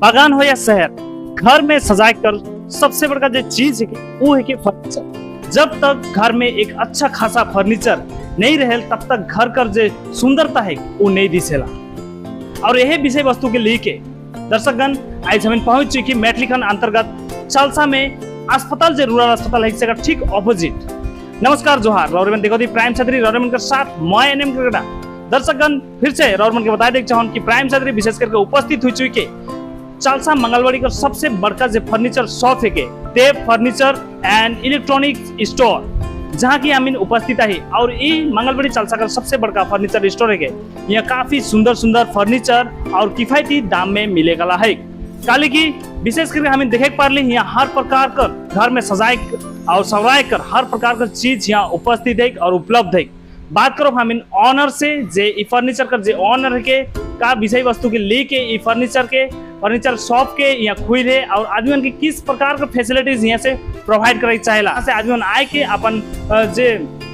बागान हो या शहर, घर में सजाए कर सबसे बड़का जो चीज है वो है कि फर्नीचर। जब तक घर में एक अच्छा खासा फर्नीचर नहीं रहे तब तक घर कर जो सुंदरता है वो नहीं दिसेला। और यही विषय वस्तु के लेके दर्शकगण आज हम पहुंच चुकी मैथिलीखंड अंतर्गत चालसा में अस्पताल जो रूरल अस्पताल है ठीक ऑपोजिट। नमस्कार जोहार रौरमन देखो दी प्राइम छतरी रौरमन के साथ मैं एनएम क्रिकेटा। दर्शकगण फिर से रौरमन के बता देख चाहूँ कि प्राइम छतरी विशेष करके उपस्थित हुई चुके चालसा मंगलवाड़ी का सबसे बड़का जो फर्नीचर शॉप है के देव फर्नीचर एंड इलेक्ट्रॉनिक स्टोर, जहाँ की हम उपस्थित है। और ये मंगलवाड़ी चालसा का सबसे बड़का फर्नीचर स्टोर है के यहाँ काफी सुंदर सुंदर फर्नीचर और किफायती दाम में मिलेगा है। काली की विशेष करके हमें देखे पा रही यहाँ हर प्रकार का घर में सजाए और सवराए कर हर प्रकार का चीज यहाँ उपस्थित है और उपलब्ध है। बात करो हम ऑनर से जे फर्नीचर कर जे ऑनर के का विषय वस्तु के लेके फर्नीचर शॉप के यहाँ खुल है और आदमी के किस प्रकार का फैसिलिटीज यहाँ से प्रोवाइड करे चाहेला से आदमी आए के अपन जे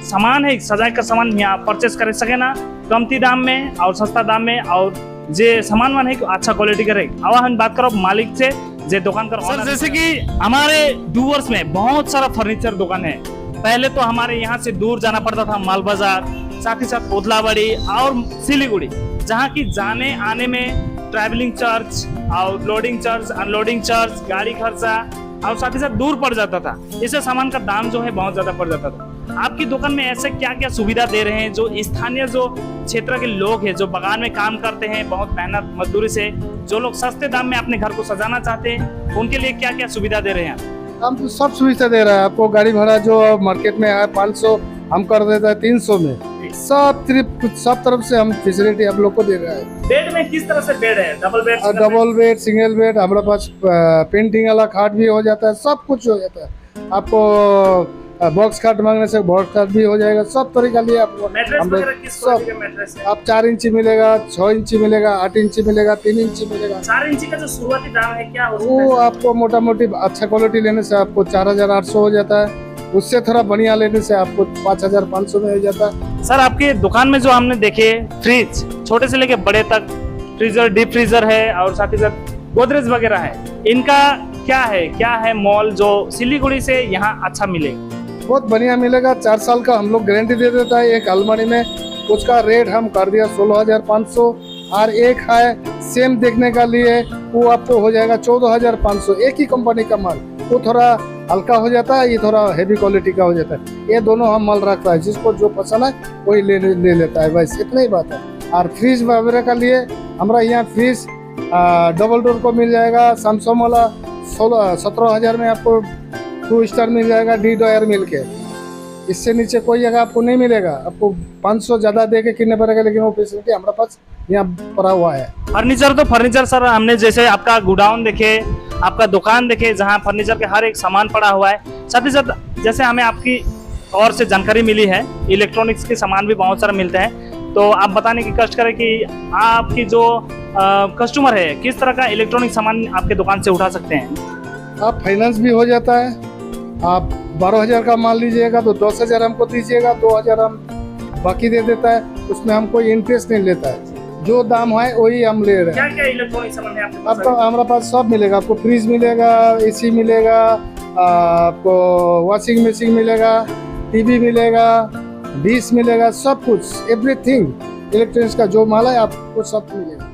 सामान है सजाए का सामान यहाँ परचेस कर सके ना कमती दाम में और सस्ता दाम में और जे सामान मान है अच्छा क्वालिटी का रहेगा। अब हम बात करो मालिक से जे दुकान कर सर, जैसे कि हमारे डूवर्स में बहुत सारा फर्नीचर दुकान है। पहले तो हमारे यहाँ से दूर जाना पड़ता था माल बाजार, साथ ही साथ कोतलावाड़ी और सिलीगुड़ी, जहाँ की जाने आने में ट्रैवलिंग चार्ज और लोडिंग चार्ज अनलोडिंग चार्ज गाड़ी खर्चा और साथ ही साथ दूर पड़ जाता था। इससे सामान का दाम जो है बहुत ज्यादा पड़ जाता था। आपकी दुकान में ऐसे क्या क्या सुविधा दे रहे हैं जो स्थानीय जो क्षेत्र के लोग हैं जो बागान में काम करते हैं बहुत मेहनत मजदूरी से, जो लोग सस्ते दाम में अपने घर को सजाना चाहते हैं उनके लिए क्या क्या सुविधा दे रहे हैं? हम तो सब सुविधा दे रहा है आपको। गाड़ी भाड़ा जो मार्केट में है 500 हम कर देता है 300 में। सब तरफ से हम फैसिलिटी आप लोग को दे रहा है। बेड में किस तरह से बेड है? डबल बेड सिंगल बेड हमारे पास पेंटिंग वाला खाट भी हो जाता है, सब कुछ हो जाता है। आपको बॉक्स खाट मांगने से बॉक्स खाट भी हो जाएगा। सब तरीका लिए आपको सब आप 4 इंची मिलेगा, 6 इंची मिलेगा, 8 इंची मिलेगा, 3 इंची मिलेगा। 4 इंची का जो शुरुआती दाम है क्या वो आपको मोटा मोटी अच्छा क्वालिटी लेने से आपको 4800 हो जाता है। उससे थोड़ा बढ़िया लेने से आपको 5500 में हो जाता है। सर आपके दुकान में जो हमने देखे फ्रिज छोटे से लेके बड़े तक फ्रीजर डीप फ्रीजर है और साथ ही साथ गोदरेज वगैरह है, इनका क्या है मॉल जो सिलीगुड़ी से यहाँ अच्छा मिलेगा? बहुत बढ़िया मिलेगा। 4 साल का हम लोग गारंटी दे देता है एक अलमारी में। उसका रेट हम कर दिया 16,500 और एक है सेम देखने का लिए वो आपको हो जाएगा 14,500। एक ही कंपनी का माल, वो थोड़ा हल्का हो जाता है, ये थोड़ा हेवी क्वालिटी का हो जाता है। ये दोनों हम माल रखता है, जिसको जो पसंद है वही ले लेता है, बस इतना ही बात है। और फ्रिज वगैरह का लिए हमारा यहाँ फ्रिज डबल डोर को मिल जाएगा सैमसंग वाला 17,000 में आपको 2 स्टार मिल जाएगा डी डॉयर मिल के। इससे नीचे कोई जगह आपको नहीं मिलेगा। आपको 500 ज्यादा दे के कितने पड़ेगा, लेकिन वो फैसिलिटी हमारे पास यहाँ पड़ा हुआ है। फर्नीचर सर हमने जैसे आपका गोडाउन देखे, आपका दुकान देखे जहाँ फर्नीचर के हर एक सामान पड़ा हुआ है। साथ ही साथ जैसे हमें आपकी और से जानकारी मिली है इलेक्ट्रॉनिक्स के सामान भी बहुत सारा मिलते हैं, तो आप बताने की कष्ट करें कि आपकी जो कस्टमर है किस तरह का इलेक्ट्रॉनिक सामान आपके दुकान से उठा सकते हैं? आप फाइनेंस भी हो जाता है। आप 12,000 का माल लीजिएगा तो 10,000 हमको दीजिएगा, 2,000 हम बाकी दे देता है। उसमें हम कोई इंटरेस्ट नहीं लेता है, जो दाम है वही हम ले रहे हैं। क्या इलेक्ट्रॉनिक सामान है आपके पास? आपको हमारे पास सब मिलेगा। आपको फ्रिज मिलेगा, एसी मिलेगा, आपको वॉशिंग मशीन मिलेगा, टीवी मिलेगा, डिश मिलेगा, सब कुछ एवरीथिंग इलेक्ट्रॉनिक्स का जो माल है आपको सब मिलेगा।